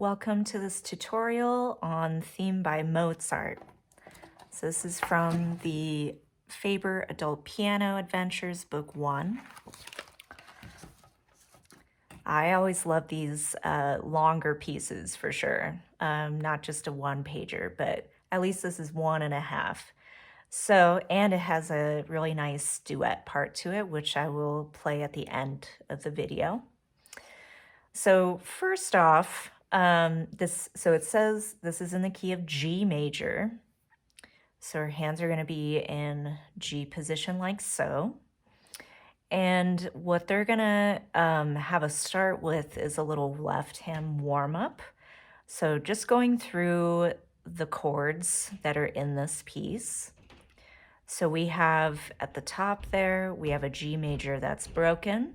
Welcome to this tutorial on Theme by Mozart. So this is from the Faber Adult Piano Adventures Book 1. I always love these longer pieces for sure, not just a one-pager, but at least this is 1.5. So, and it has a really nice duet part to it, which I will play at the end of the video. So first off, it says this is in the key of G major. So our hands are going to be in G position like so. And what they're going to have us start with is a little left hand warm up. So just going through the chords that are in this piece. So we have at the top there, we have a G major that's broken,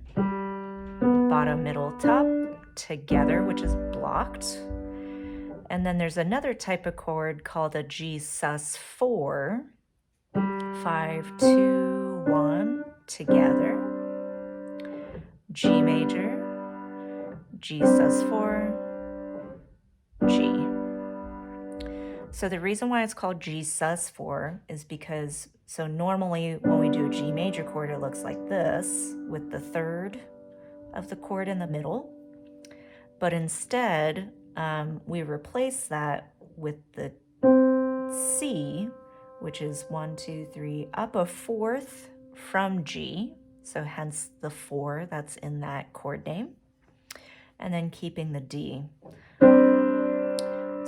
bottom, middle, top, together, which is blocked. And then there's another type of chord called a G sus4, 5, 2, 1, together, G major, G sus4, G. So the reason why it's called G sus4 is because, so normally when we do a G major chord, it looks like this with the third of the chord in the middle. But instead, we replace that with the C, which is 1, 2, 3, up a fourth from G, so hence the 4 that's in that chord name, and then keeping the D. So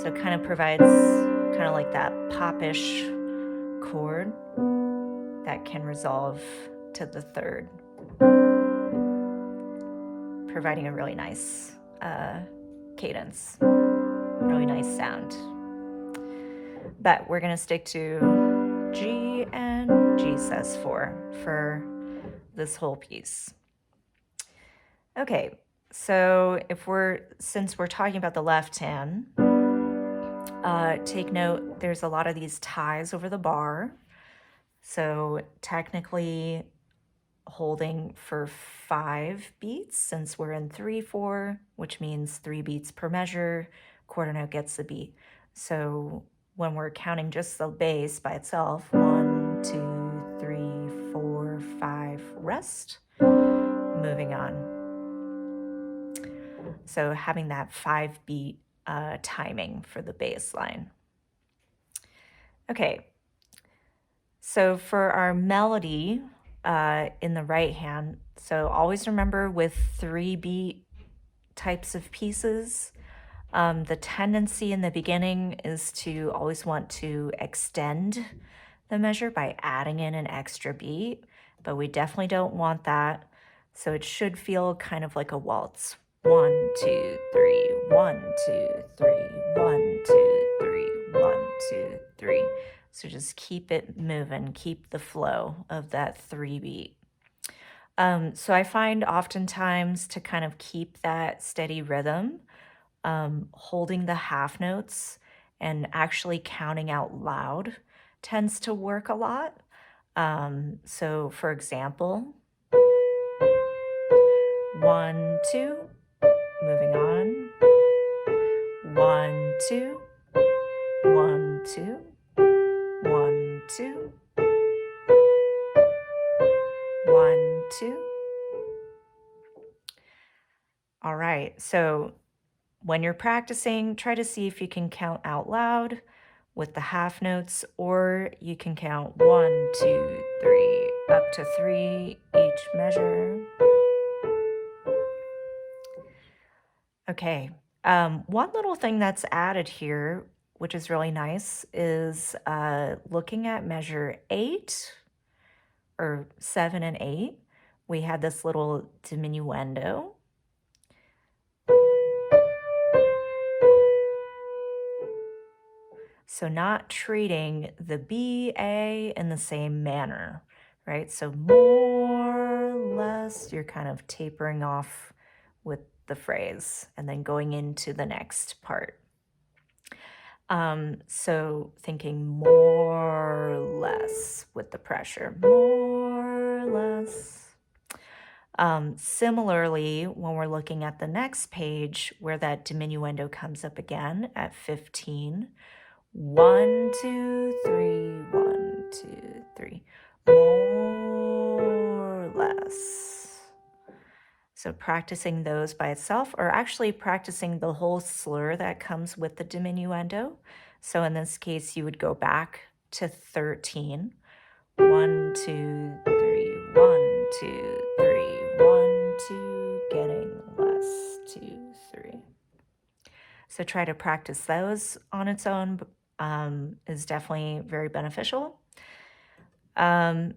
it kind of provides kind of like that popish chord that can resolve to the third, providing a really nice cadence, really nice sound. But we're going to stick to G and G sus4 for this whole piece. Okay, so since we're talking about the left hand, take note there's a lot of these ties over the bar. So technically holding for 5 beats, since we're in 3/4, which means 3 beats per measure, quarter note gets the beat. So when we're counting just the bass by itself, 1, 2, 3, 4, 5, rest, moving on. So having that 5 beat timing for the bass line. Okay, so for our melody in the right hand, so always remember with 3 beat types of pieces, the tendency in the beginning is to always want to extend the measure by adding in an extra beat, but we definitely don't want that. So it should feel kind of like a waltz. 1, 2, 3, 1, 2, 3, 1, 2, 3, 1, 2, 3. So just keep it moving, keep the flow of that 3 beat. So I find oftentimes to kind of keep that steady rhythm, holding the half notes and actually counting out loud tends to work a lot. So for example, 1, 2, moving on, 1, 2, 1, 2, 1, 2, 1, 2. All right, so when you're practicing, try to see if you can count out loud with the half notes, or you can count 1, 2, 3, up to 3 each measure. Okay, one little thing that's added here, which is really nice, is looking at measure 8 or 7 and 8. We had this little diminuendo. So not treating the B, A in the same manner, right? So more, less, you're kind of tapering off with the phrase and then going into the next part. So thinking more, less with the pressure, more, less. Similarly, when we're looking at the next page where that diminuendo comes up again at 15, 1, 2, 3, 1, 2, 3, more or less. So practicing those by itself, or actually practicing the whole slur that comes with the diminuendo. So in this case, you would go back to 13. 1, 2, 3, 1, 2, 3, 1, 2, getting less, 2, 3. So try to practice those on its own is definitely very beneficial. And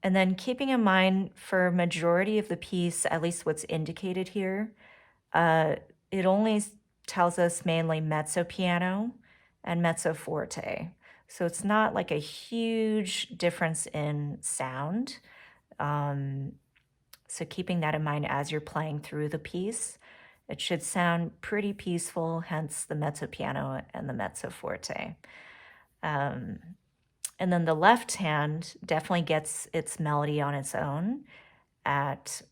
then keeping in mind for majority of the piece, at least what's indicated here, it only tells us mainly mezzo piano and mezzo forte. So it's not like a huge difference in sound. So keeping that in mind as you're playing through the piece, it should sound pretty peaceful, hence the mezzo piano and the mezzo forte. And then the left hand definitely gets its melody on its own at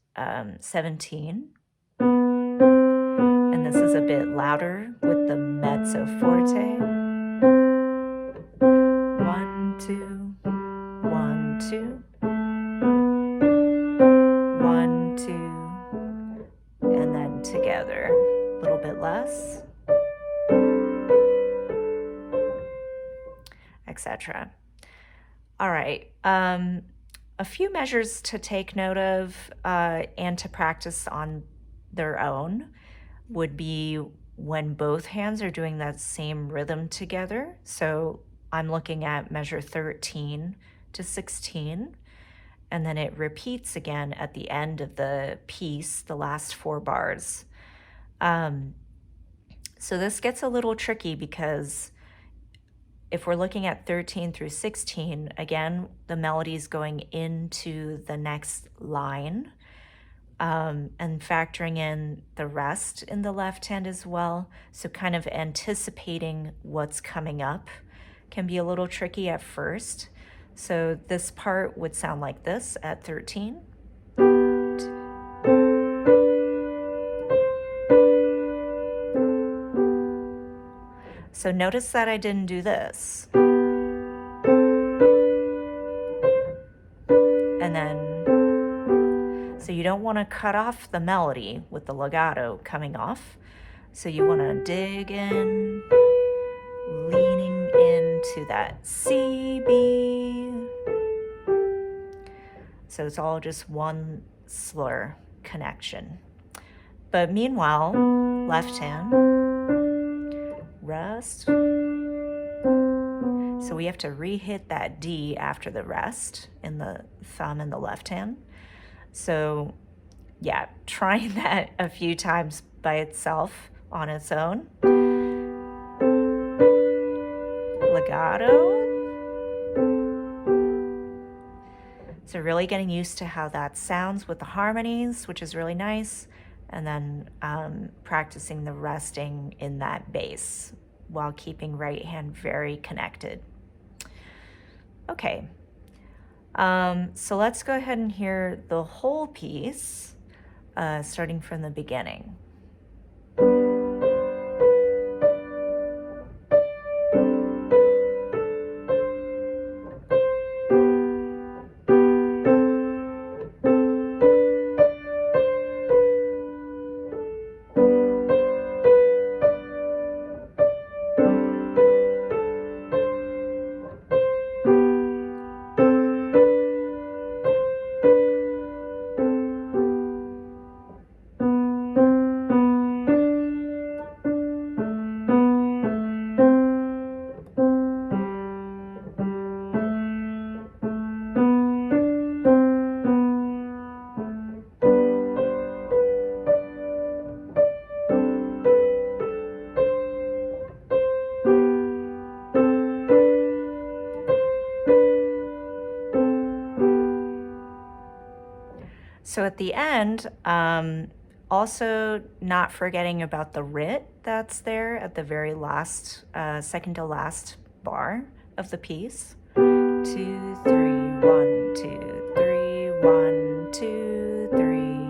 17. And this is a bit louder with the mezzo forte. 1, 2, 1, 2. 1, 2. And then together, a little bit less, etc. All right, a few measures to take note of and to practice on their own would be when both hands are doing that same rhythm together. So I'm looking at measure 13 to 16, and then it repeats again at the end of the piece, the last 4 bars. So this gets a little tricky because if we're looking at 13 through 16, again, the melody is going into the next line, and factoring in the rest in the left hand as well. So kind of anticipating what's coming up can be a little tricky at first. So this part would sound like this at 13. So notice that I didn't do this. And then, so you don't want to cut off the melody with the legato coming off. So you want to dig in, leaning into that C, B. So it's all just one slur connection. But meanwhile, left hand, rest. So we have to re-hit that D after the rest in the thumb and the left hand. So yeah, trying that a few times by itself on its own. Legato. So really getting used to how that sounds with the harmonies, which is really nice. And then practicing the resting in that bass while keeping right hand very connected. Okay, so let's go ahead and hear the whole piece, starting from the beginning. So at the end, also not forgetting about the writ that's there at the very last, second to last bar of the piece. 2, 3, 1, 2, 3, 1, 2, 3,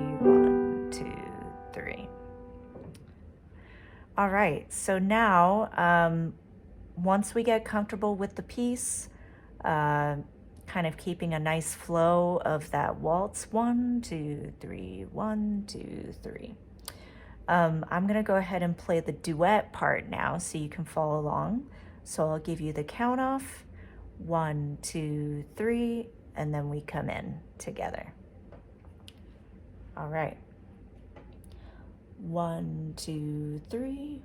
All right, so now, once we get comfortable with the piece, uh, kind of keeping a nice flow of that waltz, 1, 2, 3, 1, 2, 3. I'm gonna go ahead and play the duet part now so you can follow along. So I'll give you the count off, 1, 2, 3, and then we come in together. All right. 1, 2, 3.